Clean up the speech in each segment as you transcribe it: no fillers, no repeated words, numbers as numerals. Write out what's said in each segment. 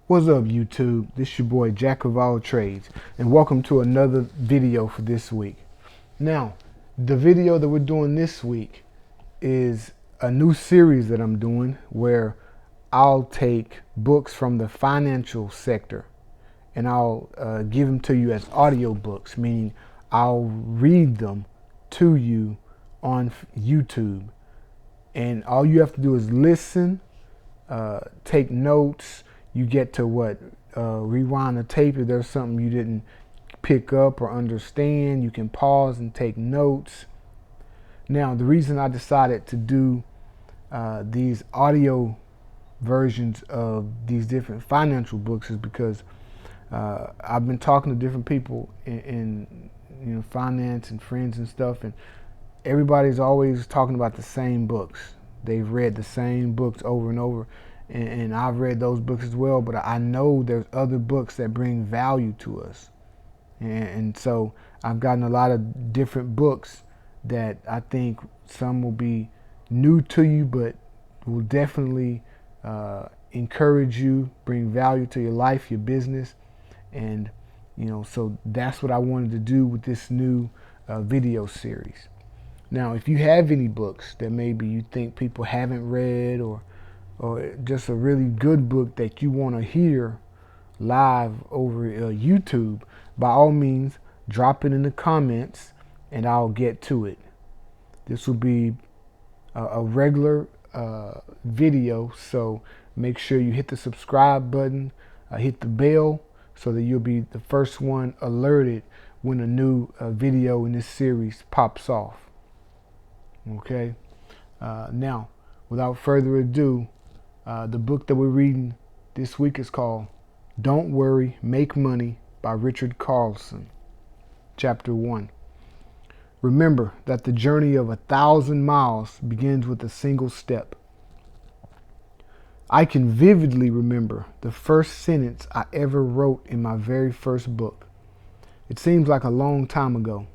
What's up, YouTube? This your boy Jack of all trades, and welcome to another video for this week. Now, the video that we're doing this week is a new series that I'm doing where I'll take books from the financial sector and I'll give them to you as audio books, meaning I'll read them to you on YouTube. And all you have to do is listen, take notes. You get to rewind the tape if there's something you didn't pick up or understand. You can pause and take notes. Now, the reason I decided to do these audio versions of these different financial books is because I've been talking to different people in finance and friends and stuff, and everybody's always talking about the same books. They've read the same books over and over. And I've read those books as well, but I know there's other books that bring value to us. And so I've gotten a lot of different books that I think some will be new to you, but will definitely encourage you, bring value to your life, your business. And, so that's what I wanted to do with this new video series. Now, if you have any books that maybe you think people haven't read, or just a really good book that you want to hear live over YouTube, by all means, drop it in the comments and I'll get to it. This will be a regular video, so make sure you hit the subscribe button, hit the bell, so that you'll be the first one alerted when a new video in this series pops off. Okay? Now, without further ado, the book that we're reading this week is called Don't Worry, Make Money by Richard Carlson. Chapter 1. Remember that the journey of 1,000 miles begins with a single step. I can vividly remember the first sentence I ever wrote in my very first book. It seems like a long time ago,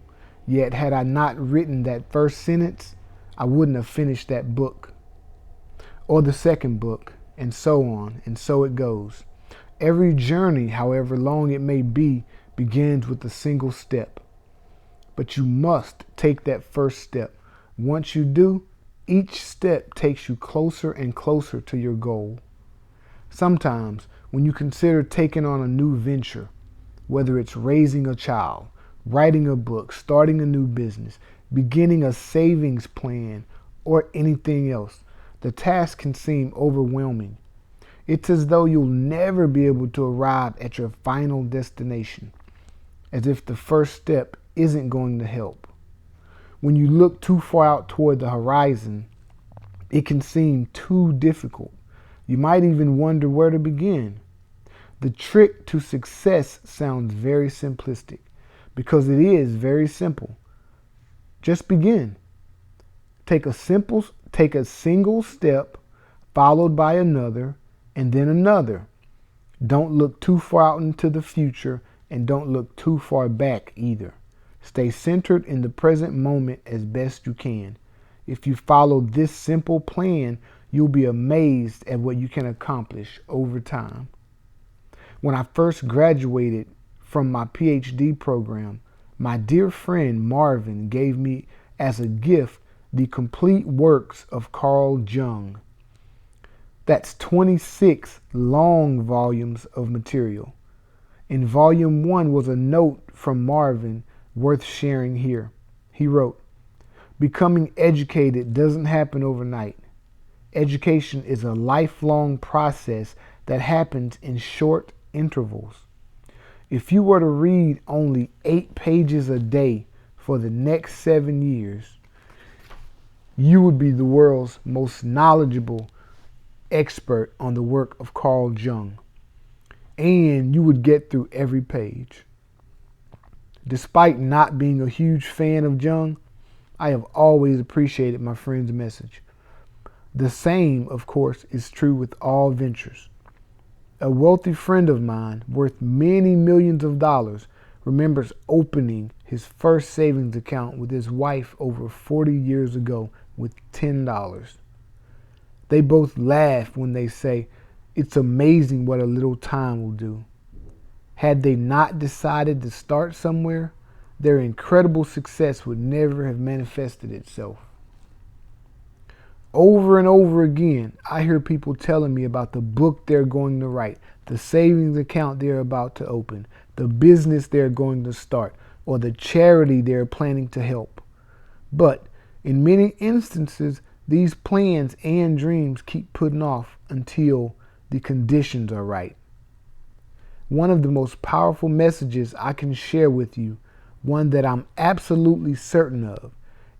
yet had I not written that first sentence, I wouldn't have finished that book. Or the second book, and so on, and so it goes. Every journey, however long it may be, begins with a single step. But you must take that first step. Once you do, each step takes you closer and closer to your goal. Sometimes, when you consider taking on a new venture, whether it's raising a child, writing a book, starting a new business, beginning a savings plan, or anything else, the task can seem overwhelming. It's as though you'll never be able to arrive at your final destination, as if the first step isn't going to help. When you look too far out toward the horizon, it can seem too difficult. You might even wonder where to begin. The trick to success sounds very simplistic, because it is very simple. Just begin. Take a single step, followed by another, and then another. Don't look too far out into the future, and don't look too far back either. Stay centered in the present moment as best you can. If you follow this simple plan, you'll be amazed at what you can accomplish over time. When I first graduated from my PhD program, my dear friend Marvin gave me as a gift the complete works of Carl Jung. That's 26 long volumes of material. In volume 1 was a note from Marvin worth sharing here. He wrote, "Becoming educated doesn't happen overnight. Education is a lifelong process that happens in short intervals. If you were to read only 8 pages a day for the next 7 years, you would be the world's most knowledgeable expert on the work of Carl Jung, and you would get through every page." Despite not being a huge fan of Jung, I have always appreciated my friend's message. The same, of course, is true with all ventures. A wealthy friend of mine, worth many millions of dollars, remembers opening his first savings account with his wife over 40 years ago with $10. They both laugh when they say It's amazing what a little time will do. Had they not decided to start somewhere, their incredible success would never have manifested itself. Over and over again, I hear people telling me about the book they're going to write, the savings account they're about to open, the business they're going to start, or the charity they're planning to help. But in many instances, these plans and dreams keep putting off until the conditions are right. One of the most powerful messages I can share with you, one that I'm absolutely certain of,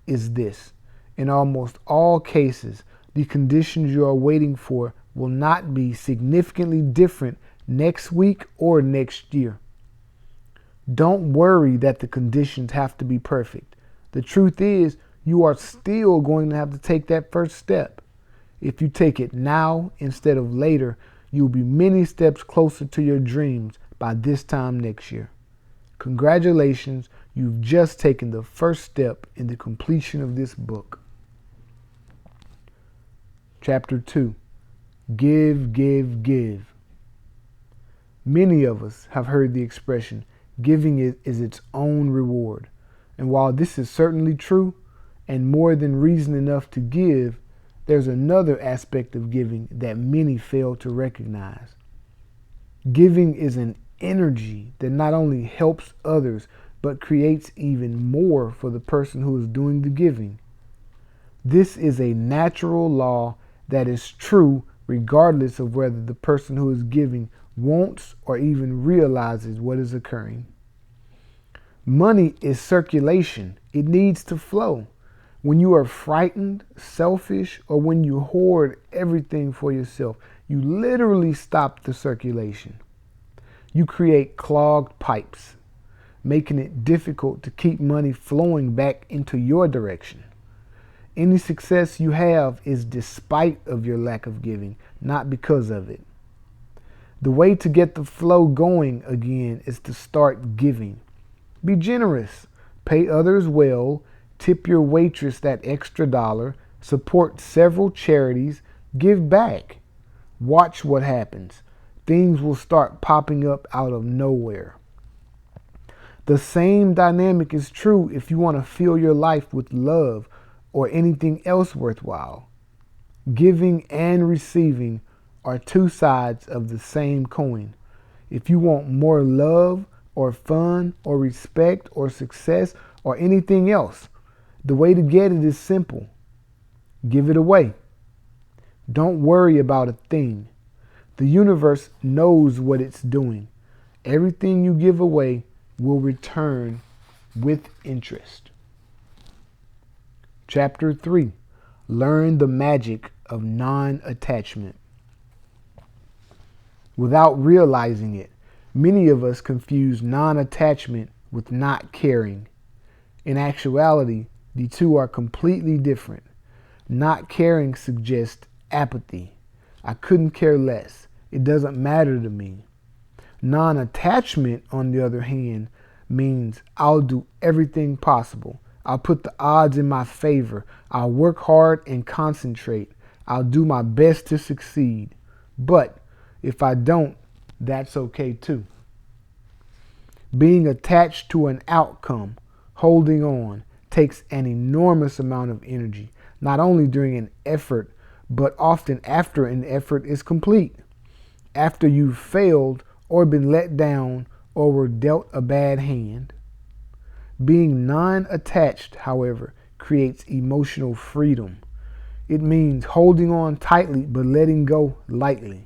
is this. In almost all cases, the conditions you are waiting for will not be significantly different next week or next year. Don't worry that the conditions have to be perfect. The truth is, you are still going to have to take that first step. If you take it now instead of later, you'll be many steps closer to your dreams by this time next year. Congratulations, you've just taken the first step in the completion of this book. Chapter 2. Give, give, give. Many of us have heard the expression, giving is its own reward. And while this is certainly true, and more than reason enough to give, there's another aspect of giving that many fail to recognize. Giving is an energy that not only helps others, but creates even more for the person who is doing the giving. This is a natural law that is true regardless of whether the person who is giving wants or even realizes what is occurring. Money is circulation. It needs to flow. When you are frightened, selfish, or when you hoard everything for yourself, you literally stop the circulation. You create clogged pipes, making it difficult to keep money flowing back into your direction. Any success you have is despite of your lack of giving, not because of it. The way to get the flow going again is to start giving. Be generous, pay others well, tip your waitress that extra $1, support several charities, give back. Watch what happens. Things will start popping up out of nowhere. The same dynamic is true if you want to fill your life with love or anything else worthwhile. Giving and receiving are two sides of the same coin. If you want more love or fun or respect or success or anything else, the way to get it is simple. Give it away. Don't worry about a thing. The universe knows what it's doing. Everything you give away will return with interest. Chapter 3. Learn the magic of non-attachment. Without realizing it, many of us confuse non-attachment with not caring. In actuality, the two are completely different. Not caring suggests apathy. I couldn't care less. It doesn't matter to me. Non-attachment, on the other hand, means I'll do everything possible. I'll put the odds in my favor. I'll work hard and concentrate. I'll do my best to succeed. But if I don't, that's okay too. Being attached to an outcome, holding on, takes an enormous amount of energy, not only during an effort, but often after an effort is complete. After you've failed or been let down or were dealt a bad hand. Being non-attached, however, creates emotional freedom. It means holding on tightly but letting go lightly.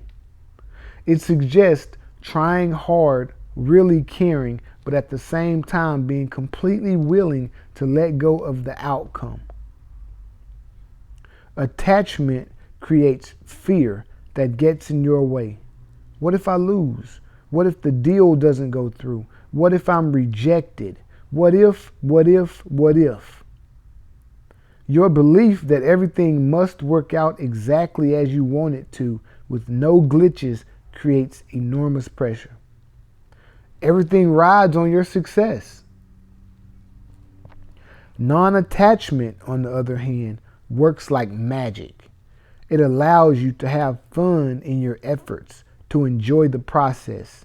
It suggests trying hard, really caring, but at the same time being completely willing to let go of the outcome. Attachment creates fear that gets in your way. What if I lose? What if the deal doesn't go through? What if I'm rejected? What if? Your belief that everything must work out exactly as you want it to, with no glitches, creates enormous pressure. Everything rides on your success. Non-attachment, on the other hand, works like magic. It allows you to have fun in your efforts, to enjoy the process.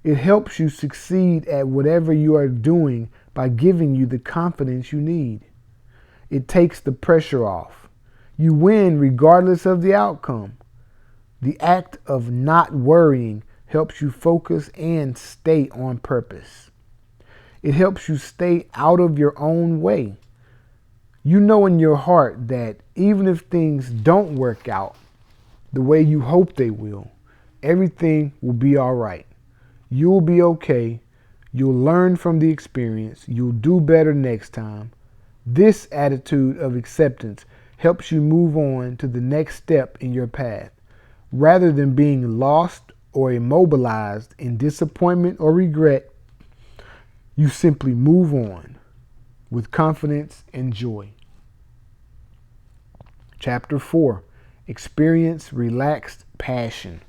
It helps you succeed at whatever you are doing by giving you the confidence you need. It takes the pressure off. You win regardless of the outcome. The act of not worrying helps you focus and stay on purpose. It helps you stay out of your own way. You know in your heart that even if things don't work out the way you hope they will, everything will be all right. You'll be okay. You'll learn from the experience. You'll do better next time. This attitude of acceptance helps you move on to the next step in your path. Rather than being lost or immobilized in disappointment or regret, you simply move on with confidence and joy. Chapter 4. Experience relaxed passion.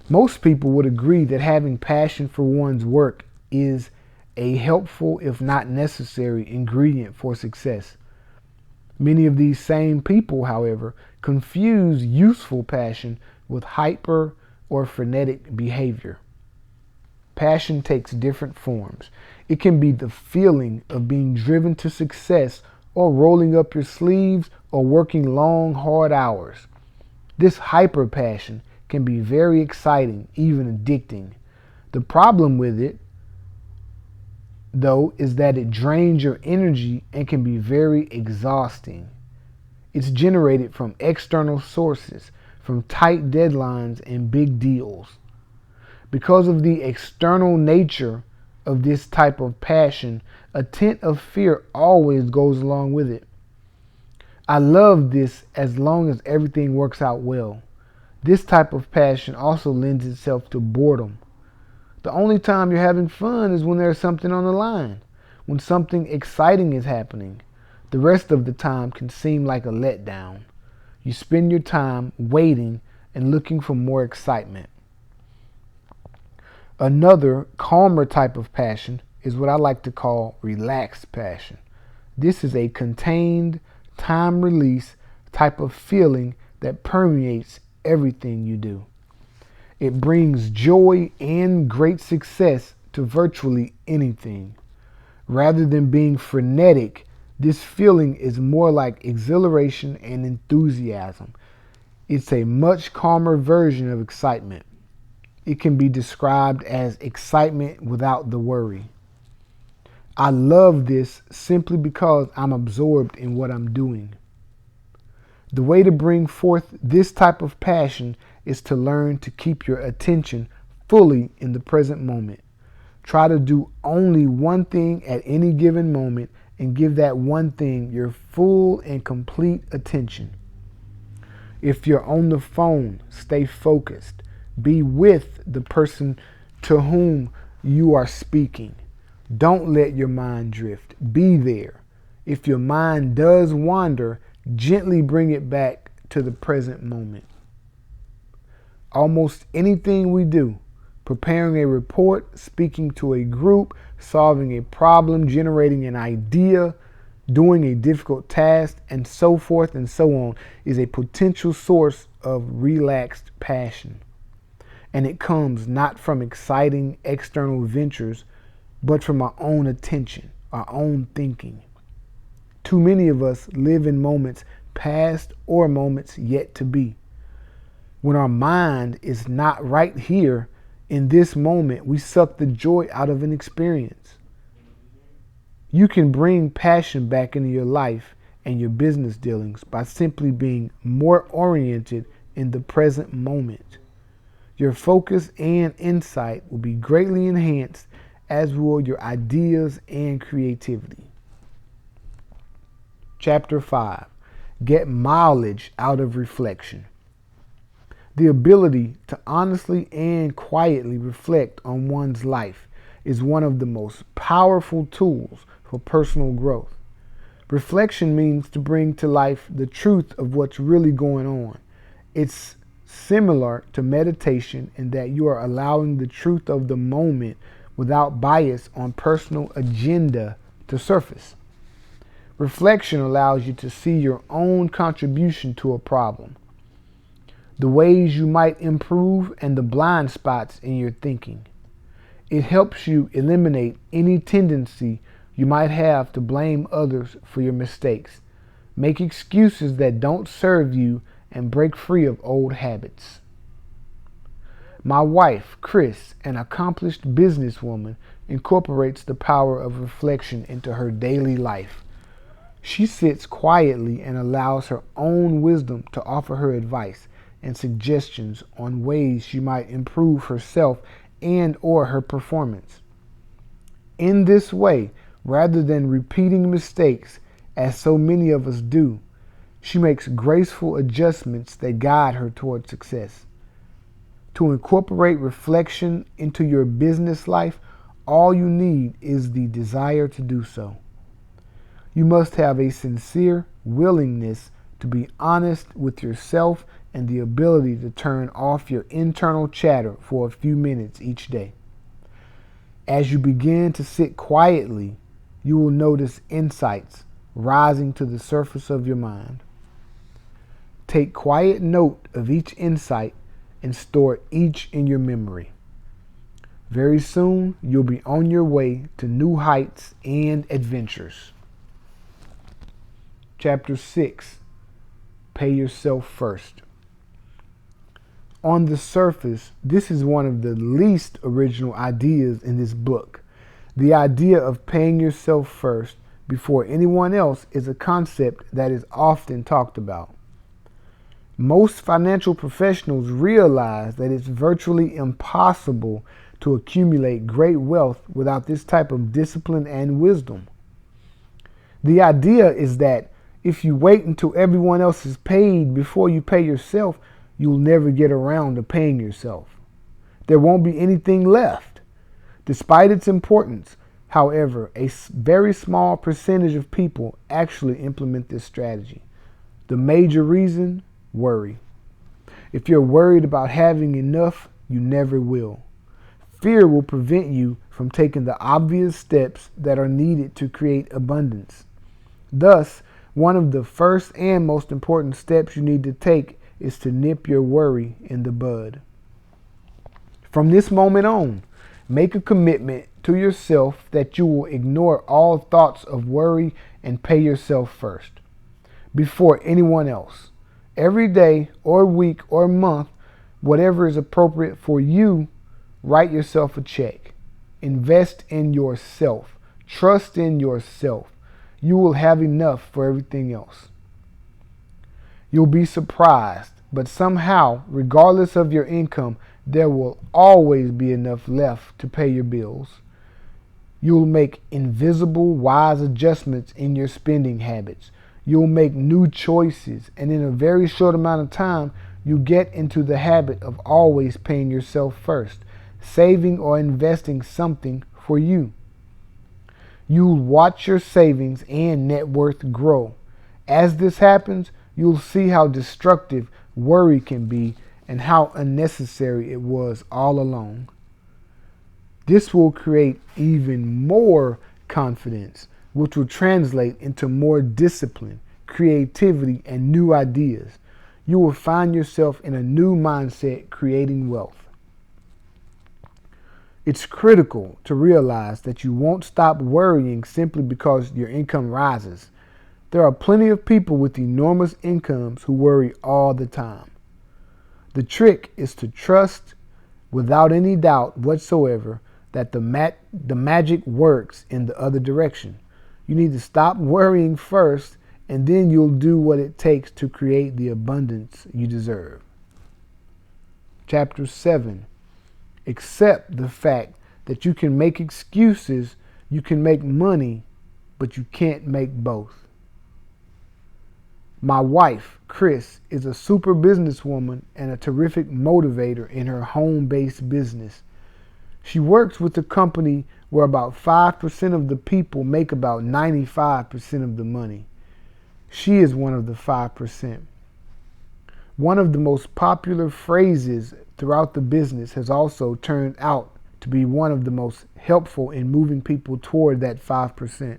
Most people would agree that having passion for one's work is a helpful, if not necessary, ingredient for success. Many of these same people, however, confuse useful passion with hyper or frenetic behavior. Passion takes different forms. It can be the feeling of being driven to success, or rolling up your sleeves, or working long, hard hours. This hyper passion can be very exciting, even addicting. The problem with it, though, is that it drains your energy and can be very exhausting. It's generated from external sources, from tight deadlines and big deals. Because of the external nature of this type of passion, a tint of fear always goes along with it. I love this as long as everything works out well. This type of passion also lends itself to boredom. The only time you're having fun is when there's something on the line, when something exciting is happening. The rest of the time can seem like a letdown. You spend your time waiting and looking for more excitement. Another calmer type of passion is what I like to call relaxed passion. This is a contained, time-release type of feeling that permeates everything you do. It brings joy and great success to virtually anything. Rather than being frenetic, this feeling is more like exhilaration and enthusiasm. It's a much calmer version of excitement. It can be described as excitement without the worry. I love this simply because I'm absorbed in what I'm doing. The way to bring forth this type of passion is to learn to keep your attention fully in the present moment. Try to do only one thing at any given moment and give that one thing your full and complete attention. If you're on the phone, stay focused. Be with the person to whom you are speaking. Don't let your mind drift. Be there. If your mind does wander, gently bring it back to the present moment. Almost anything we do, preparing a report, speaking to a group, solving a problem, generating an idea, doing a difficult task, and so forth and so on, is a potential source of relaxed passion. And it comes not from exciting external ventures, but from our own attention, our own thinking. Too many of us live in moments past or moments yet to be. When our mind is not right here in this moment, we suck the joy out of an experience. You can bring passion back into your life and your business dealings by simply being more oriented in the present moment. Your focus and insight will be greatly enhanced, as will your ideas and creativity. Chapter 5. Get mileage out of reflection. The ability to honestly and quietly reflect on one's life is one of the most powerful tools for personal growth. Reflection means to bring to life the truth of what's really going on. It's similar to meditation in that you are allowing the truth of the moment without bias on personal agenda to surface. Reflection allows you to see your own contribution to a problem, the ways you might improve, and the blind spots in your thinking. It helps you eliminate any tendency you might have to blame others for your mistakes, make excuses that don't serve you, and break free of old habits. My wife, Chris, an accomplished businesswoman, incorporates the power of reflection into her daily life. She sits quietly and allows her own wisdom to offer her advice and suggestions on ways she might improve herself and or her performance. In this way, rather than repeating mistakes as so many of us do, she makes graceful adjustments that guide her toward success. To incorporate reflection into your business life, all you need is the desire to do so. You must have a sincere willingness to be honest with yourself and the ability to turn off your internal chatter for a few minutes each day. As you begin to sit quietly, you will notice insights rising to the surface of your mind. Take quiet note of each insight and store each in your memory. Very soon, you'll be on your way to new heights and adventures. Chapter 6, Pay Yourself First. On the surface, this is one of the least original ideas in this book. The idea of paying yourself first before anyone else is a concept that is often talked about. Most financial professionals realize that it's virtually impossible to accumulate great wealth without this type of discipline and wisdom. The idea is that if you wait until everyone else is paid before you pay yourself, you'll never get around to paying yourself. There won't be anything left. Despite its importance, however, a very small percentage of people actually implement this strategy. The major reason? Worry. If you're worried about having enough, you never will. Fear will prevent you from taking the obvious steps that are needed to create abundance. Thus, one of the first and most important steps you need to take is to nip your worry in the bud. From this moment on, make a commitment to yourself that you will ignore all thoughts of worry and pay yourself first, before anyone else. Every day or week or month, whatever is appropriate for you, write yourself a check. Invest in yourself. Trust in yourself. You will have enough for everything else. You'll be surprised, but somehow, regardless of your income, there will always be enough left to pay your bills. You'll make invisible, wise adjustments in your spending habits. You'll make new choices, and in a very short amount of time, you get into the habit of always paying yourself first, saving or investing something for you. You'll watch your savings and net worth grow. As this happens, you'll see how destructive worry can be and how unnecessary it was all along. This will create even more confidence, which will translate into more discipline, creativity, and new ideas. You will find yourself in a new mindset creating wealth. It's critical to realize that you won't stop worrying simply because your income rises. There are plenty of people with enormous incomes who worry all the time. The trick is to trust without any doubt whatsoever that the magic works in the other direction. You need to stop worrying first, and then you'll do what it takes to create the abundance you deserve. Chapter 7. Accept the fact that you can make excuses, you can make money, but you can't make both. My wife, Chris, is a super businesswoman and a terrific motivator in her home-based business. She works with a company where about 5% of the people make about 95% of the money. She is one of the 5%. One of the most popular phrases throughout the business has also turned out to be one of the most helpful in moving people toward that 5%.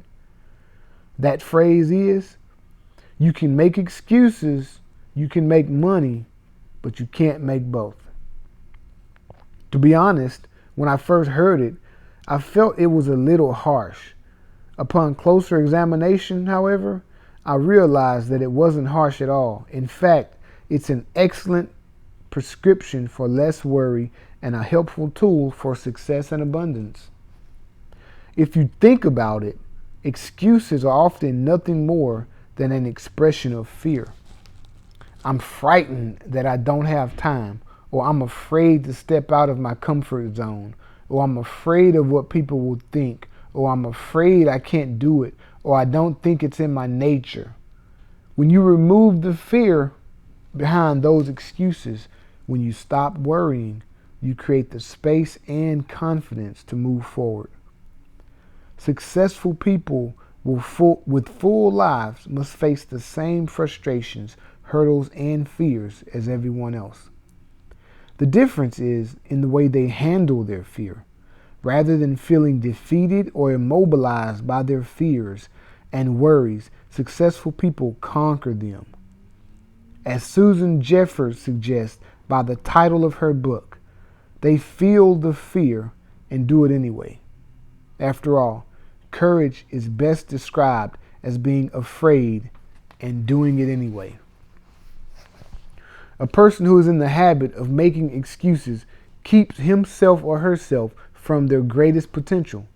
That phrase is, you can make excuses, you can make money, but you can't make both. To be honest, when I first heard it, I felt it was a little harsh. Upon closer examination, however, I realized that it wasn't harsh at all. In fact, it's an excellent prescription for less worry and a helpful tool for success and abundance. If you think about it, excuses are often nothing more than an expression of fear. I'm frightened that I don't have time, or I'm afraid to step out of my comfort zone, or I'm afraid of what people will think, or I'm afraid I can't do it, or I don't think it's in my nature. When you remove the fear behind those excuses, when you stop worrying, you create the space and confidence to move forward. Successful people with full lives must face the same frustrations, hurdles, and fears as everyone else. The difference is in the way they handle their fear. Rather than feeling defeated or immobilized by their fears and worries, successful people conquer them. As Susan Jeffers suggests by the title of her book, they feel the fear and do it anyway. After all, courage is best described as being afraid and doing it anyway. A person who is in the habit of making excuses keeps himself or herself from their greatest potential.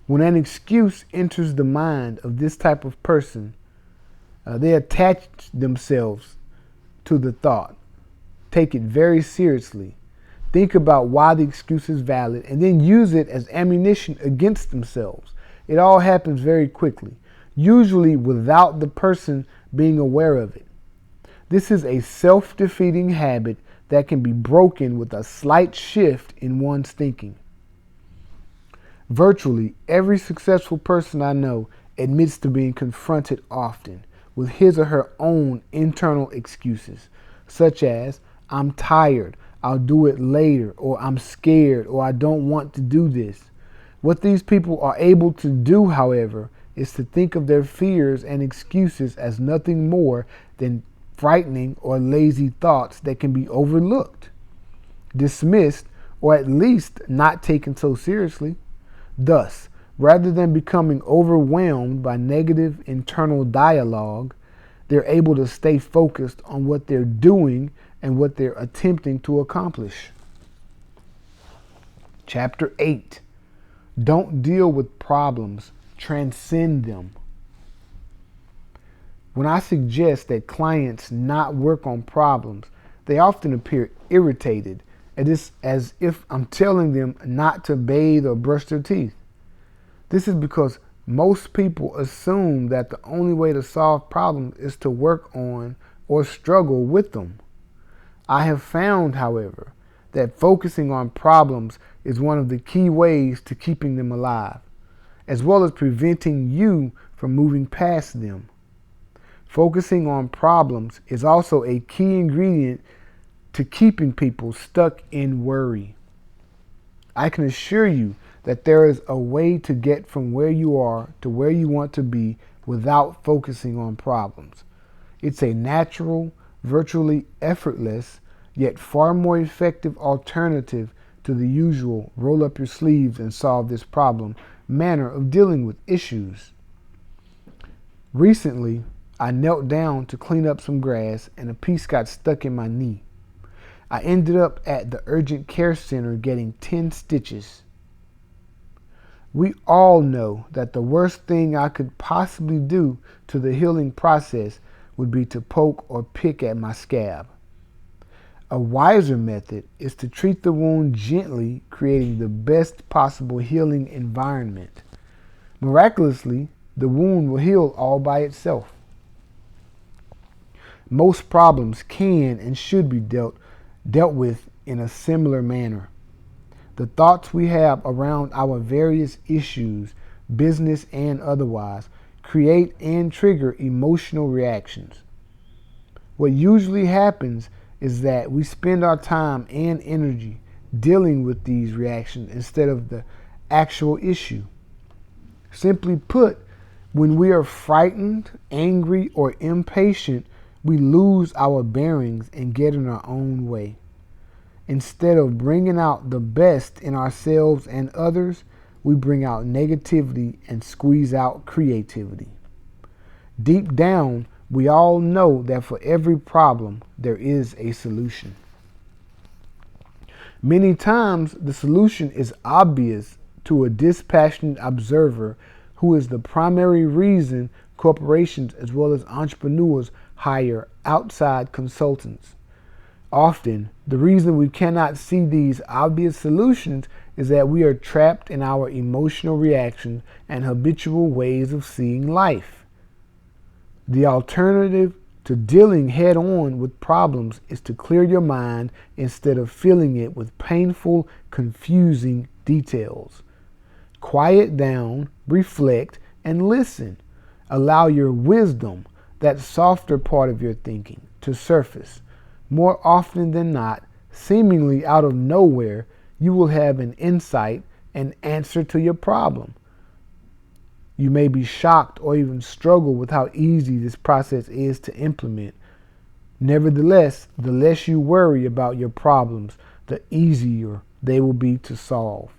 When an excuse enters the mind of this type of person, they attach themselves to the thought, take it very seriously, think about why the excuse is valid, and then use it as ammunition against themselves. It all happens very quickly, usually without the person being aware of it. This is a self-defeating habit that can be broken with a slight shift in one's thinking. Virtually every successful person I know admits to being confronted often with his or her own internal excuses, such as, I'm tired, I'll do it later, or I'm scared, or I don't want to do this. What these people are able to do, however, is to think of their fears and excuses as nothing more than frightening or lazy thoughts that can be overlooked, dismissed, or at least not taken so seriously. Thus, rather than becoming overwhelmed by negative internal dialogue, they're able to stay focused on what they're doing and what they're attempting to accomplish. Chapter 8. Don't deal with problems, transcend them. When I suggest that clients not work on problems, they often appear irritated, as if I'm telling them not to bathe or brush their teeth. This is because most people assume that the only way to solve problems is to work on or struggle with them. I have found, however, that focusing on problems is one of the key ways to keeping them alive, as well as preventing you from moving past them. Focusing on problems is also a key ingredient to keeping people stuck in worry. I can assure you that there is a way to get from where you are to where you want to be without focusing on problems. It's a natural, virtually effortless, yet far more effective alternative to the usual roll up your sleeves and solve this problem manner of dealing with issues. Recently, I knelt down to clean up some grass and a piece got stuck in my knee. I ended up at the urgent care center getting 10 stitches. We all know that the worst thing I could possibly do to the healing process would be to poke or pick at my scab. A wiser method is to treat the wound gently, creating the best possible healing environment. Miraculously, the wound will heal all by itself. Most problems can and should be dealt with in a similar manner. The thoughts we have around our various issues, business and otherwise, create and trigger emotional reactions. What usually happens is that we spend our time and energy dealing with these reactions instead of the actual issue. Simply put, When we are frightened, angry, or impatient, we lose our bearings and get in our own way. Instead of bringing out the best in ourselves and others, we bring out negativity and squeeze out creativity. Deep down, we all know that for every problem, there is a solution. Many times, the solution is obvious to a dispassionate observer who is the primary reason corporations as well as entrepreneurs hire outside consultants. Often, the reason we cannot see these obvious solutions is that we are trapped in our emotional reactions and habitual ways of seeing life. The alternative to dealing head on with problems is to clear your mind instead of filling it with painful, confusing details. Quiet down, reflect, and listen. Allow your wisdom, that softer part of your thinking, to surface. More often than not, seemingly out of nowhere, you will have an insight, an answer to your problem. You may be shocked or even struggle with how easy this process is to implement. Nevertheless, the less you worry about your problems, the easier they will be to solve.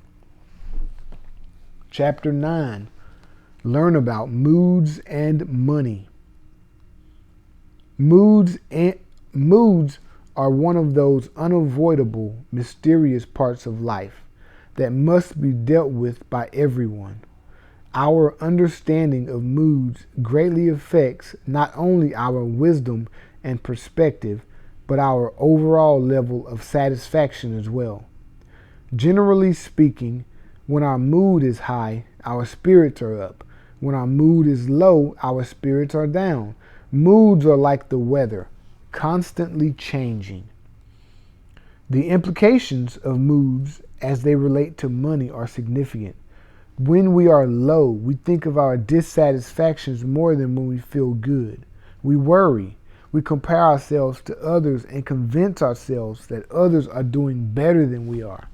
Chapter 9. Learn about moods and money. Moods are one of those unavoidable, mysterious parts of life that must be dealt with by everyone. Our understanding of moods greatly affects not only our wisdom and perspective, but our overall level of satisfaction as well. Generally speaking, when our mood is high, our spirits are up. When our mood is low, our spirits are down. Moods are like the weather, constantly changing. The implications of moods as they relate to money are significant. When we are low, we think of our dissatisfactions more than when we feel good. We worry. We compare ourselves to others and convince ourselves that others are doing better than we are.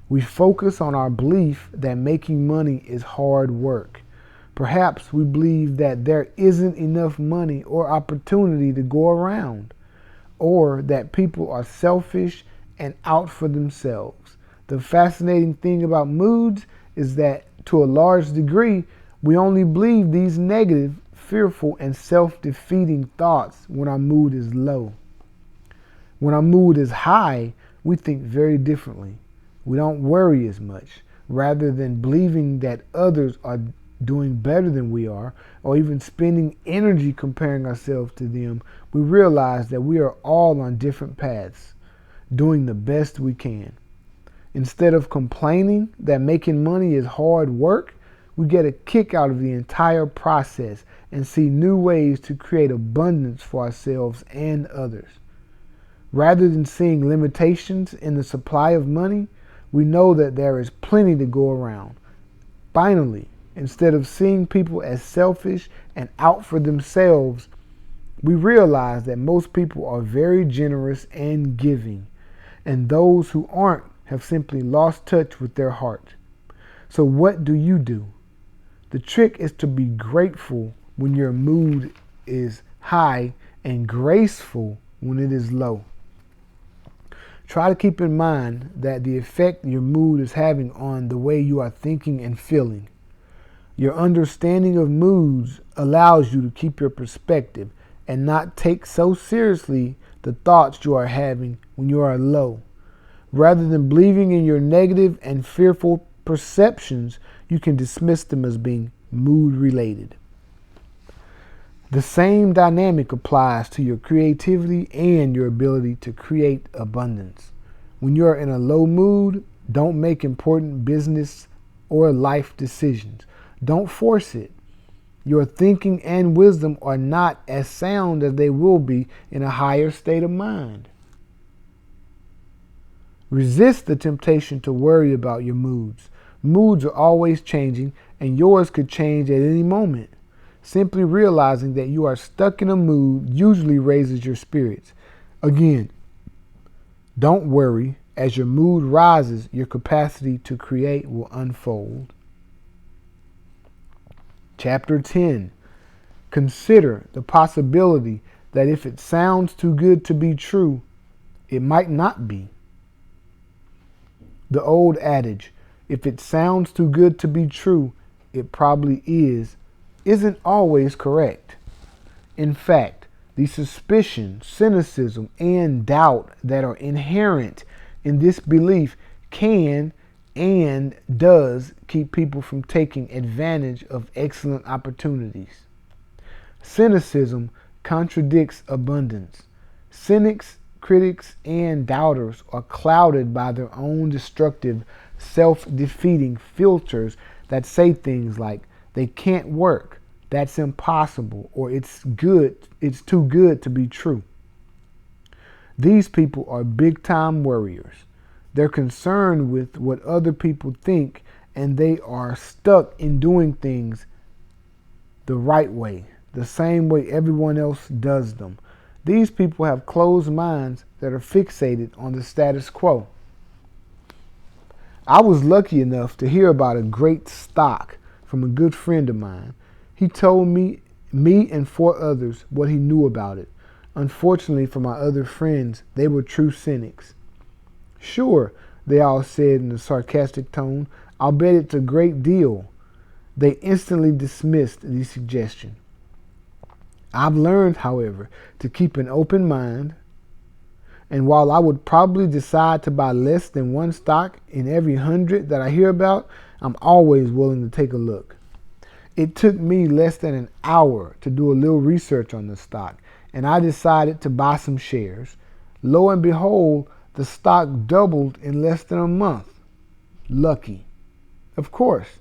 We focus on our belief that making money is hard work. Perhaps we believe that there isn't enough money or opportunity to go around, or that people are selfish and out for themselves. The fascinating thing about moods is that, to a large degree, we only believe these negative, fearful, and self-defeating thoughts when our mood is low. When our mood is high, we think very differently. We don't worry as much. Rather than believing that others are doing better than we are, or even spending energy comparing ourselves to them, we realize that we are all on different paths, doing the best we can. Instead of complaining that making money is hard work, we get a kick out of the entire process and see new ways to create abundance for ourselves and others. Rather than seeing limitations in the supply of money, we know that there is plenty to go around. Finally, instead of seeing people as selfish and out for themselves, we realize that most people are very generous and giving, and those who aren't have simply lost touch with their heart. So what do? The trick is to be grateful when your mood is high and graceful when it is low. Try to keep in mind that the effect your mood is having on the way you are thinking and feeling. Your understanding of moods allows you to keep your perspective and not take so seriously the thoughts you are having when you are low. Rather than believing in your negative and fearful perceptions, you can dismiss them as being mood related. The same dynamic applies to your creativity and your ability to create abundance. When you are in a low mood, don't make important business or life decisions. Don't force it. Your thinking and wisdom are not as sound as they will be in a higher state of mind. Resist the temptation to worry about your moods. Moods are always changing, and yours could change at any moment. Simply realizing that you are stuck in a mood usually raises your spirits. Again, don't worry. As your mood rises, your capacity to create will unfold. Chapter 10. Consider the possibility that if it sounds too good to be true, it might not be. The old adage, if it sounds too good to be true, it probably is, isn't always correct. In fact, the suspicion, cynicism, and doubt that are inherent in this belief can and does keep people from taking advantage of excellent opportunities. Cynicism contradicts abundance. Cynics, critics, and doubters are clouded by their own destructive, self-defeating filters that say things like, they can't work, that's impossible, or it's too good to be true. These people are big-time worriers. They're concerned with what other people think, and they are stuck in doing things the right way, the same way everyone else does them. These people have closed minds that are fixated on the status quo. I was lucky enough to hear about a great stock from a good friend of mine. He told me and 4 others what he knew about it. Unfortunately for my other friends, they were true cynics. Sure, they all said in a sarcastic tone, I'll bet it's a great deal. They instantly dismissed the suggestion. I've learned, however, to keep an open mind, and while I would probably decide to buy less than one stock in every 100 that I hear about, I'm always willing to take a look. It took me less than an hour to do a little research on the stock, and I decided to buy some shares. Lo and behold, the stock doubled in less than a month. Lucky. Of course.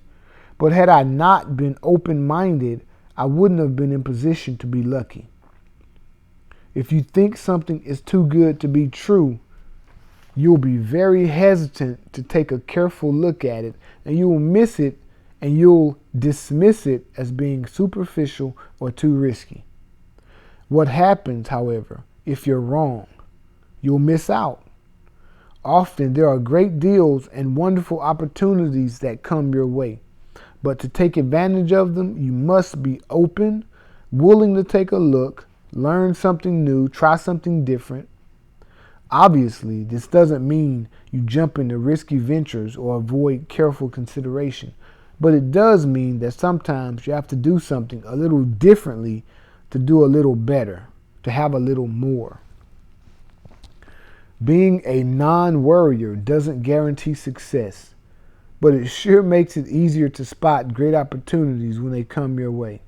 But had I not been open-minded, I wouldn't have been in position to be lucky. If you think something is too good to be true, you'll be very hesitant to take a careful look at it, and you will miss it, and you'll dismiss it as being superficial or too risky. What happens, however, if you're wrong? You'll miss out. Often there are great deals and wonderful opportunities that come your way. But to take advantage of them, you must be open, willing to take a look, learn something new, try something different. Obviously, this doesn't mean you jump into risky ventures or avoid careful consideration. But it does mean that sometimes you have to do something a little differently to do a little better, to have a little more. Being a non-worrier doesn't guarantee success, but it sure makes it easier to spot great opportunities when they come your way.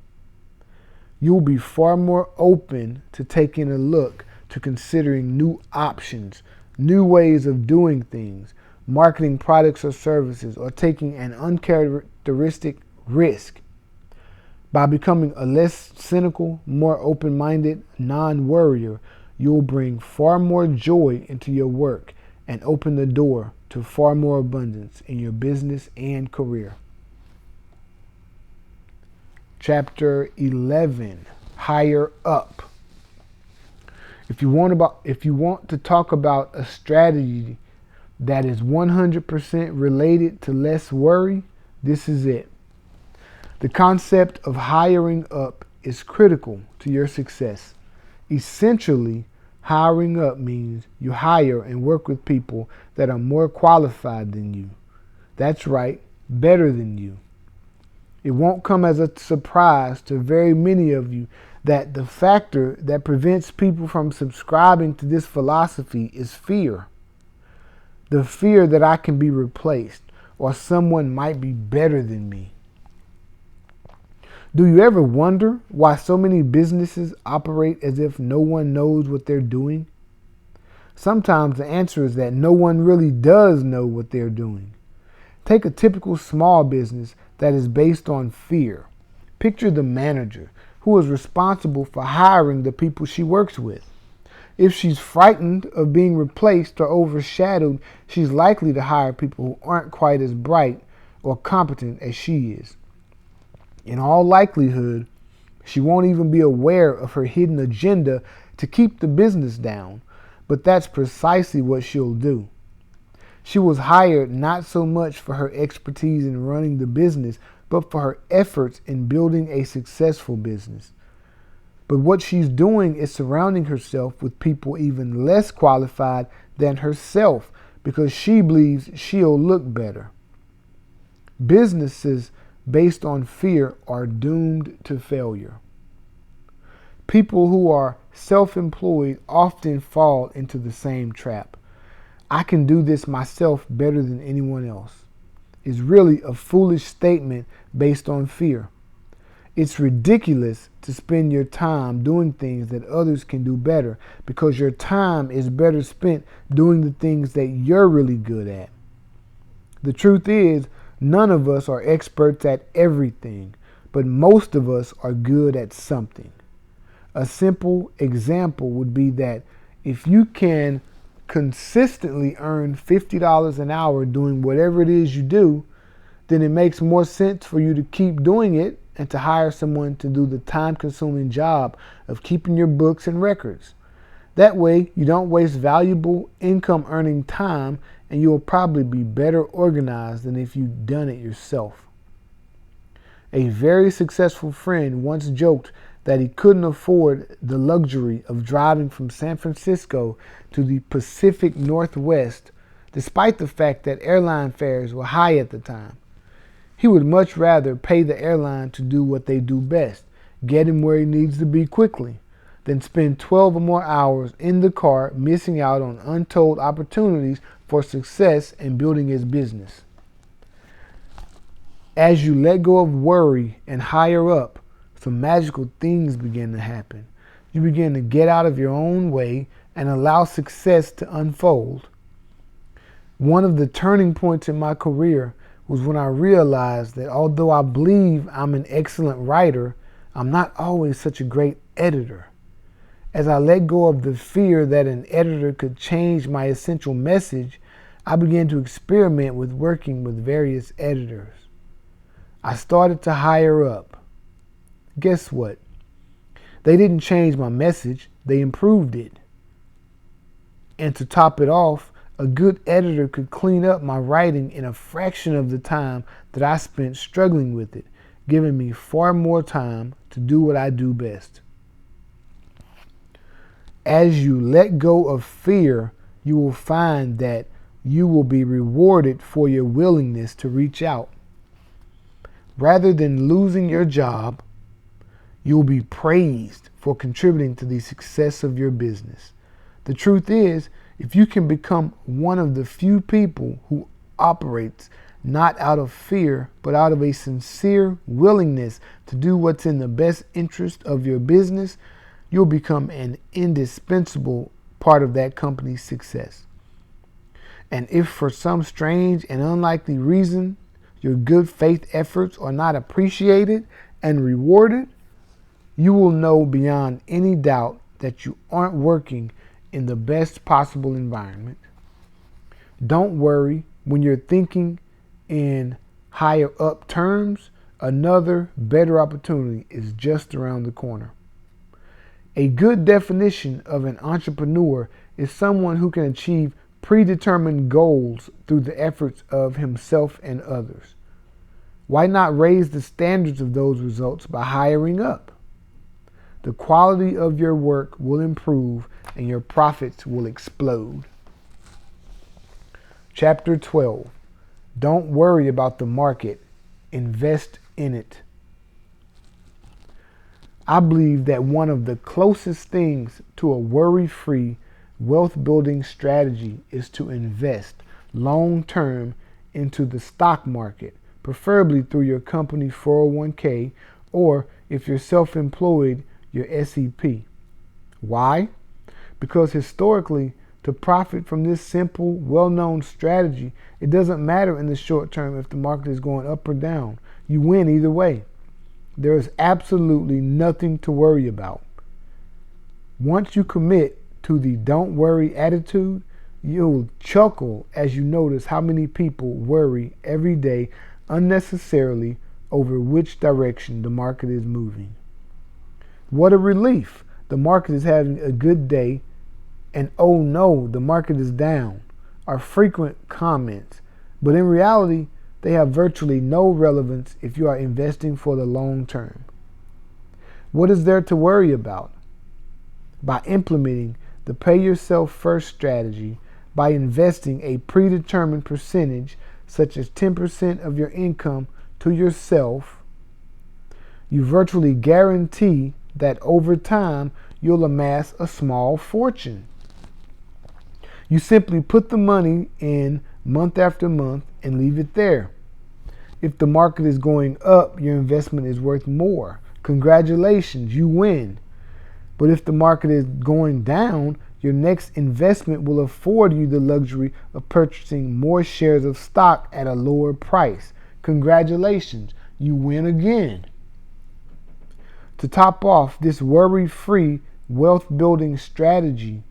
You'll be far more open to taking a look, to considering new options, new ways of doing things, marketing products or services, or taking an uncharacteristic risk. By becoming a less cynical, more open-minded non-worrier, you'll bring far more joy into your work and open the door to far more abundance in your business and career. Chapter 11, Higher Up. If you want to talk about a strategy that is 100% related to less worry, this is it. The concept of hiring up is critical to your success. Essentially, hiring up means you hire and work with people that are more qualified than you. That's right, better than you. It won't come as a surprise to very many of you that the factor that prevents people from subscribing to this philosophy is fear. The fear that I can be replaced or someone might be better than me. Do you ever wonder why so many businesses operate as if no one knows what they're doing? Sometimes the answer is that no one really does know what they're doing. Take a typical small business that is based on fear. Picture the manager who is responsible for hiring the people she works with. If she's frightened of being replaced or overshadowed, she's likely to hire people who aren't quite as bright or competent as she is. In all likelihood, she won't even be aware of her hidden agenda to keep the business down, but that's precisely what she'll do. She was hired not so much for her expertise in running the business, but for her efforts in building a successful business. But what she's doing is surrounding herself with people even less qualified than herself because she believes she'll look better. Businesses based on fear are doomed to failure. People who are self-employed often fall into the same trap. I can do this myself better than anyone else. It's really a foolish statement based on fear. It's ridiculous to spend your time doing things that others can do better because your time is better spent doing the things that you're really good at. The truth is, none of us are experts at everything, but most of us are good at something. A simple example would be that if you can consistently earn $50 an hour doing whatever it is you do, then it makes more sense for you to keep doing it and to hire someone to do the time-consuming job of keeping your books and records. That way, you don't waste valuable income-earning time, and you will probably be better organized than if you'd done it yourself. A very successful friend once joked that he couldn't afford the luxury of driving from San Francisco to the Pacific Northwest, despite the fact that airline fares were high at the time. He would much rather pay the airline to do what they do best, get him where he needs to be quickly, than spend 12 or more hours in the car missing out on untold opportunities for success in building his business. As you let go of worry and hire up, some magical things begin to happen. You begin to get out of your own way and allow success to unfold. One of the turning points in my career was when I realized that although I believe I'm an excellent writer, I'm not always such a great editor. As I let go of the fear that an editor could change my essential message, I began to experiment with working with various editors. I started to hire up. Guess what? They didn't change my message, they improved it. And to top it off, a good editor could clean up my writing in a fraction of the time that I spent struggling with it, giving me far more time to do what I do best. As you let go of fear, you will find that you will be rewarded for your willingness to reach out. Rather than losing your job, you will be praised for contributing to the success of your business. The truth is, if you can become one of the few people who operates not out of fear, but out of a sincere willingness to do what's in the best interest of your business, you'll become an indispensable part of that company's success. And if for some strange and unlikely reason your good faith efforts are not appreciated and rewarded, you will know beyond any doubt that you aren't working in the best possible environment. Don't worry when you're thinking in higher up terms. Another better opportunity is just around the corner. A good definition of an entrepreneur is someone who can achieve predetermined goals through the efforts of himself and others. Why not raise the standards of those results by hiring up? The quality of your work will improve and your profits will explode. Chapter 12. Don't worry about the market. Invest in it. I believe that one of the closest things to a worry-free wealth-building strategy is to invest long-term into the stock market, preferably through your company 401k, or if you're self-employed, your SEP. Why? Because historically, to profit from this simple, well-known strategy, it doesn't matter in the short term if the market is going up or down. You win either way. There is absolutely nothing to worry about. Once you commit to the don't worry attitude, you'll chuckle as you notice how many people worry every day unnecessarily over which direction the market is moving. What a relief! The market is having a good day, and oh no, the market is down, are frequent comments. But in reality, they have virtually no relevance if you are investing for the long term. What is there to worry about? By implementing the pay yourself first strategy, by investing a predetermined percentage, such as 10% of your income, to yourself, you virtually guarantee that over time you'll amass a small fortune. You simply put the money in month after month and leave it there. If the market is going up, your investment is worth more. Congratulations, you win. But if the market is going down, your next investment will afford you the luxury of purchasing more shares of stock at a lower price. Congratulations, you win again. To top off this worry-free wealth-building strategy,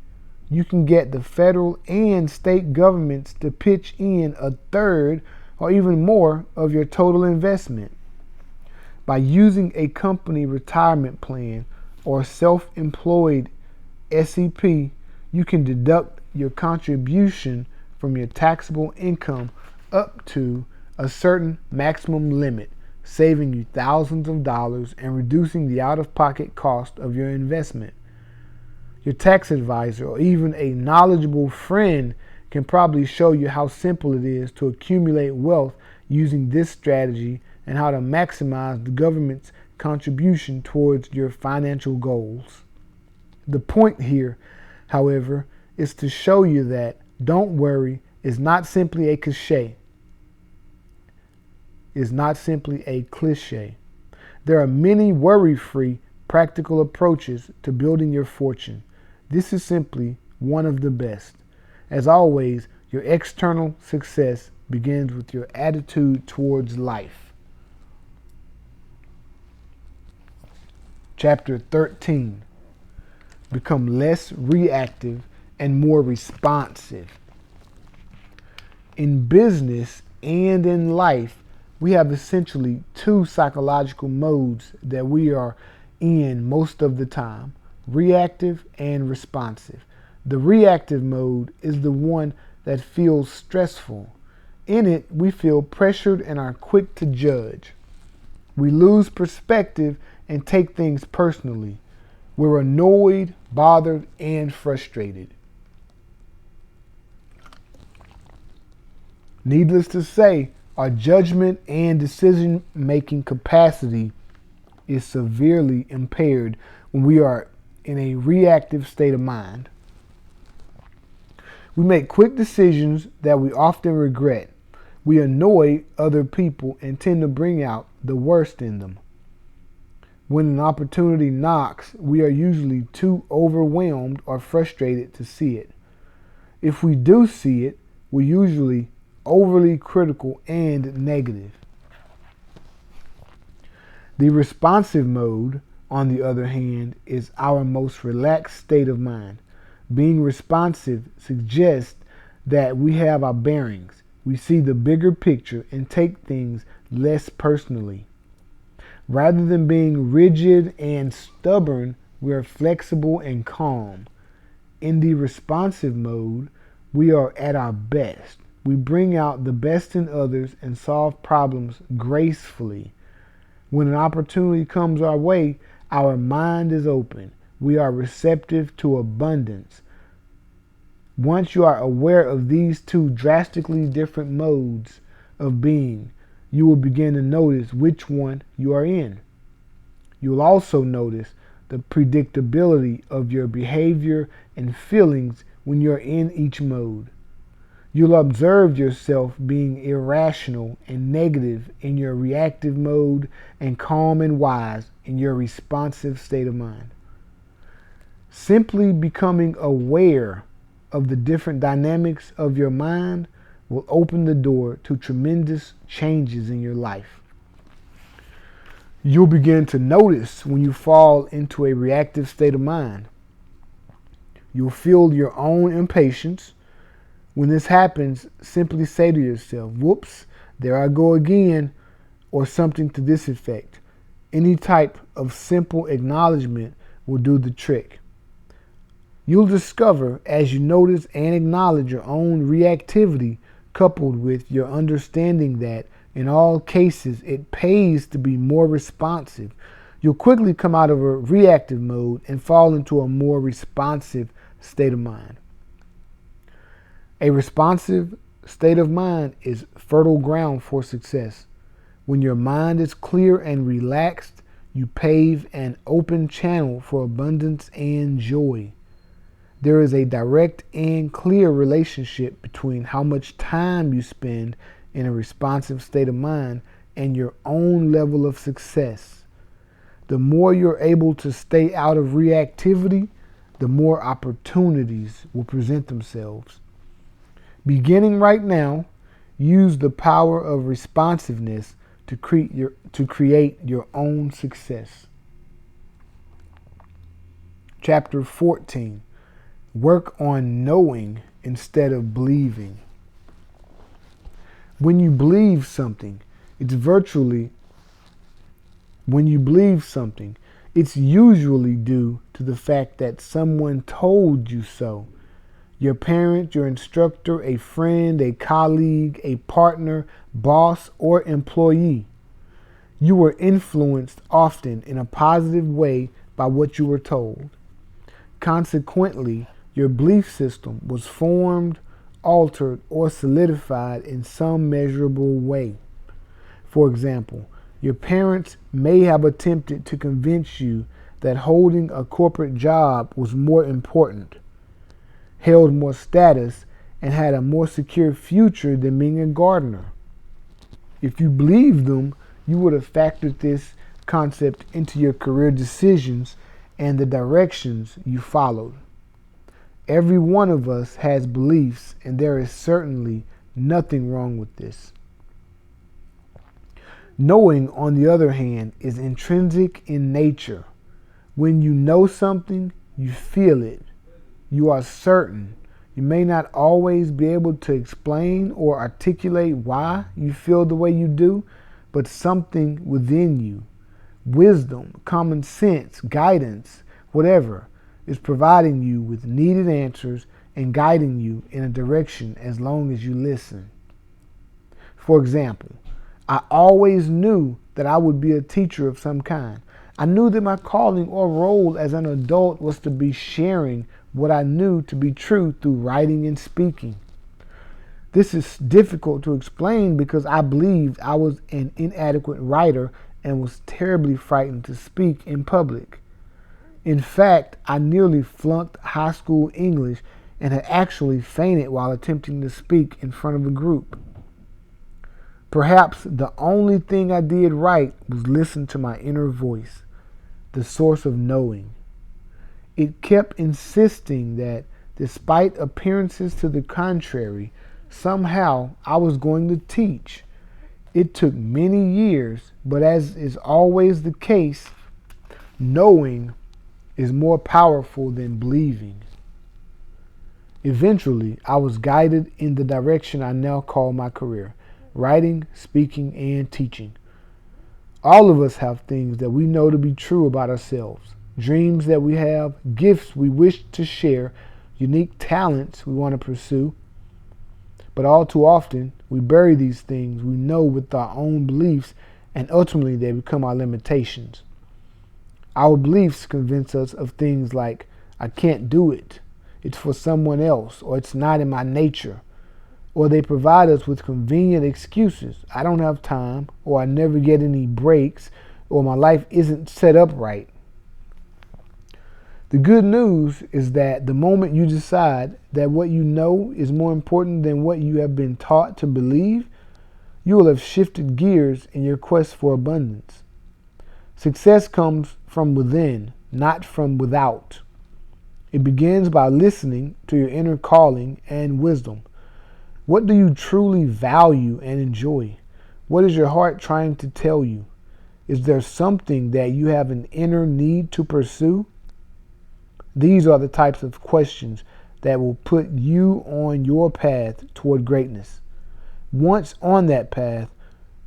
you can get the federal and state governments to pitch in a third or even more of your total investment. By using a company retirement plan or self-employed SEP, you can deduct your contribution from your taxable income up to a certain maximum limit, saving you thousands of dollars and reducing the out-of-pocket cost of your investment. Your tax advisor or even a knowledgeable friend can probably show you how simple it is to accumulate wealth using this strategy and how to maximize the government's contribution towards your financial goals. The point here, however, is to show you that don't worry is not simply a cliche. There are many worry-free, practical approaches to building your fortune. This is simply one of the best. As always, your external success begins with your attitude towards life. Chapter 13. Become less reactive and more responsive. In business and in life, we have essentially two psychological modes that we are in most of the time: reactive and responsive. The reactive mode is the one that feels stressful. In it, we feel pressured and are quick to judge. We lose perspective and take things personally. We're annoyed, bothered, and frustrated. Needless to say, our judgment and decision-making capacity is severely impaired when we are in a reactive state of mind. We make quick decisions that we often regret. We annoy other people and tend to bring out the worst in them. When an opportunity knocks, we are usually too overwhelmed or frustrated to see it. If we do see it, we're usually overly critical and negative. The responsive mode, on the other hand, is our most relaxed state of mind. Being responsive suggests that we have our bearings. We see the bigger picture and take things less personally. Rather than being rigid and stubborn, we are flexible and calm. In the responsive mode, we are at our best. We bring out the best in others and solve problems gracefully. When an opportunity comes our way, our mind is open. We are receptive to abundance. Once you are aware of these two drastically different modes of being, you will begin to notice which one you are in. You will also notice the predictability of your behavior and feelings when you're in each mode. You'll observe yourself being irrational and negative in your reactive mode and calm and wise in your responsive state of mind. Simply becoming aware of the different dynamics of your mind will open the door to tremendous changes in your life. You'll begin to notice when you fall into a reactive state of mind. You'll feel your own impatience. When this happens, simply say to yourself, "Whoops, there I go again," or something to this effect. Any type of simple acknowledgement will do the trick. You'll discover, as you notice and acknowledge your own reactivity, coupled with your understanding that In all cases, it pays to be more responsive. You'll quickly come out of a reactive mode and fall into a more responsive state of mind. A responsive state of mind is fertile ground for success. When your mind is clear and relaxed, you pave an open channel for abundance and joy. There is a direct and clear relationship between how much time you spend in a responsive state of mind and your own level of success. The more you're able to stay out of reactivity, the more opportunities will present themselves. Beginning right now, use the power of responsiveness to create your own success. Chapter 14. Work on knowing instead of believing. When you believe something, it's usually due to the fact that someone told you so. Your parent, your instructor, a friend, a colleague, a partner, boss, or employee. You were influenced often in a positive way by what you were told. Consequently, your belief system was formed, altered, or solidified in some measurable way. For example, your parents may have attempted to convince you that holding a corporate job was more important, held more status, and had a more secure future than being a gardener. If you believed them, you would have factored this concept into your career decisions and the directions you followed. Every one of us has beliefs, and there is certainly nothing wrong with this. Knowing, on the other hand, is intrinsic in nature. When you know something, you feel it. You are certain. You may not always be able to explain or articulate why you feel the way you do, but something within you, wisdom, common sense, guidance, whatever, is providing you with needed answers and guiding you in a direction as long as you listen. For example, I always knew that I would be a teacher of some kind. I knew that my calling or role as an adult was to be sharing what I knew to be true through writing and speaking. This is difficult to explain because I believed I was an inadequate writer and was terribly frightened to speak in public. In fact, I nearly flunked high school English and had actually fainted while attempting to speak in front of a group. Perhaps the only thing I did right was listen to my inner voice, the source of knowing. It kept insisting that, despite appearances to the contrary, somehow I was going to teach. It took many years, but as is always the case, knowing is more powerful than believing. Eventually, I was guided in the direction I now call my career: writing, speaking, and teaching. All of us have things that we know to be true about ourselves, dreams that we have, gifts we wish to share, unique talents we want to pursue. But all too often, we bury these things we know with our own beliefs, and ultimately they become our limitations. Our beliefs convince us of things like, I can't do it, it's for someone else, or it's not in my nature. Or they provide us with convenient excuses. I don't have time, or I never get any breaks, or my life isn't set up right. The good news is that the moment you decide that what you know is more important than what you have been taught to believe, you will have shifted gears in your quest for abundance. Success comes from within, not from without. It begins by listening to your inner calling and wisdom. What do you truly value and enjoy? What is your heart trying to tell you? Is there something that you have an inner need to pursue? These are the types of questions that will put you on your path toward greatness. Once on that path,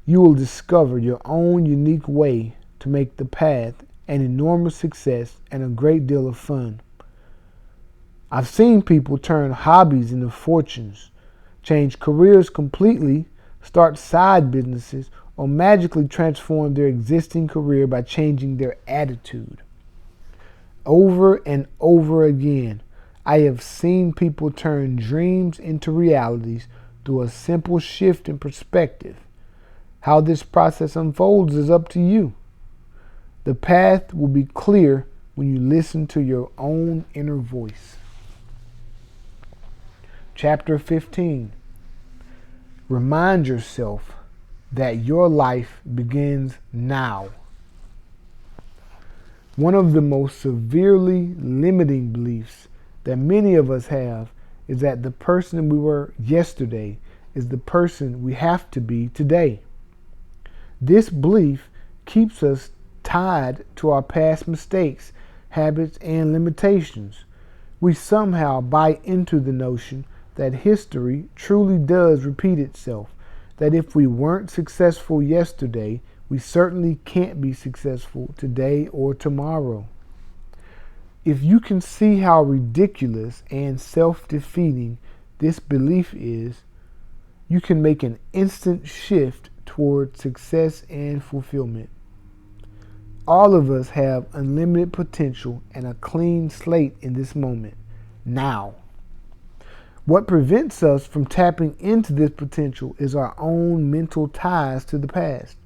you will discover your own unique way to make the path an enormous success and a great deal of fun. I've seen people turn hobbies into fortunes, change careers completely, start side businesses, or magically transform their existing career by changing their attitude. Over and over again, I have seen people turn dreams into realities through a simple shift in perspective. How this process unfolds is up to you. The path will be clear when you listen to your own inner voice. Chapter 15. Remind yourself that your life begins now. One of the most severely limiting beliefs that many of us have is that the person we were yesterday is the person we have to be today. This belief keeps us tied to our past mistakes, habits, and limitations. We somehow buy into the notion that history truly does repeat itself, that if we weren't successful yesterday, we certainly can't be successful today or tomorrow. If you can see how ridiculous and self-defeating this belief is, you can make an instant shift toward success and fulfillment. All of us have unlimited potential and a clean slate in this moment, now. What prevents us from tapping into this potential is our own mental ties to the past.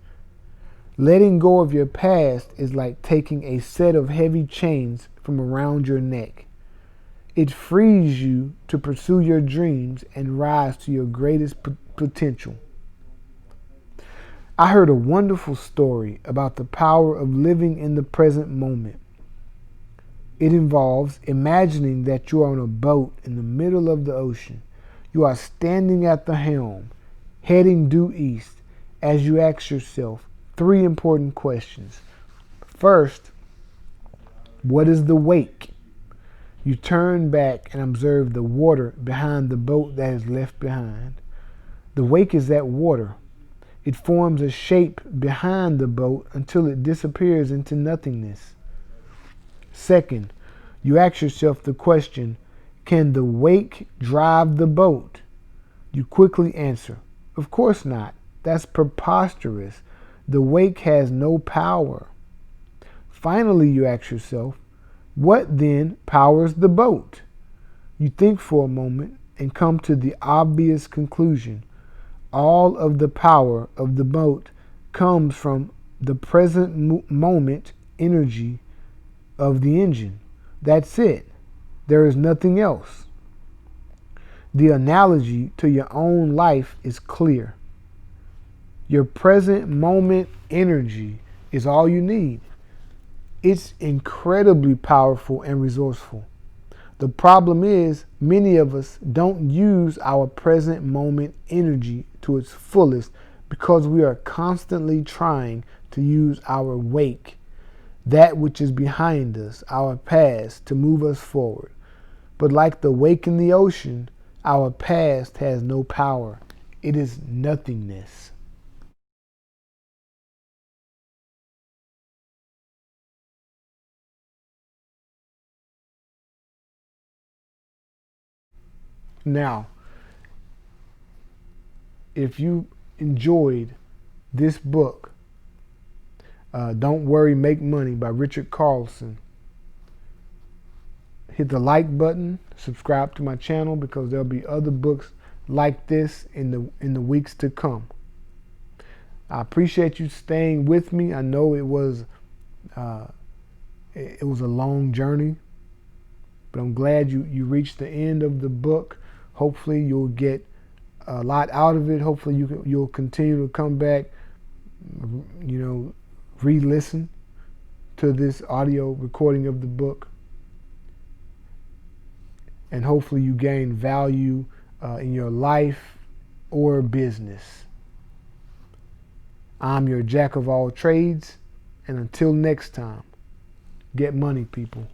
Letting go of your past is like taking a set of heavy chains from around your neck. It frees you to pursue your dreams and rise to your greatest potential. I heard a wonderful story about the power of living in the present moment. It involves imagining that you are on a boat in the middle of the ocean. You are standing at the helm, heading due east, as you ask yourself 3 important questions. First, what is the wake? You turn back and observe the water behind the boat that is left behind. The wake is that water. It forms a shape behind the boat until it disappears into nothingness. Second, you ask yourself the question, can the wake drive the boat? You quickly answer, of course not. That's preposterous. The wake has no power. Finally, you ask yourself, what then powers the boat? You think for a moment and come to the obvious conclusion. All of the power of the boat comes from the present moment energy of the engine. That's it. There is nothing else. The analogy to your own life is clear. Your present moment energy is all you need. It's incredibly powerful and resourceful. The problem is, many of us don't use our present moment energy to its fullest because we are constantly trying to use our wake, that which is behind us, our past, to move us forward. But like the wake in the ocean, our past has no power. It is nothingness. Now, if you enjoyed this book, Don't Worry, Make Money by Richard Carlson, hit the like button, subscribe to my channel because there'll be other books like this in the weeks to come. I appreciate you staying with me. I know it was a long journey, but I'm glad you reached the end of the book. Hopefully you'll get a lot out of it. Hopefully you'll continue to come back, re-listen to this audio recording of the book. And hopefully you gain value in your life or business. I'm your jack of all trades, and until next time, get money, people.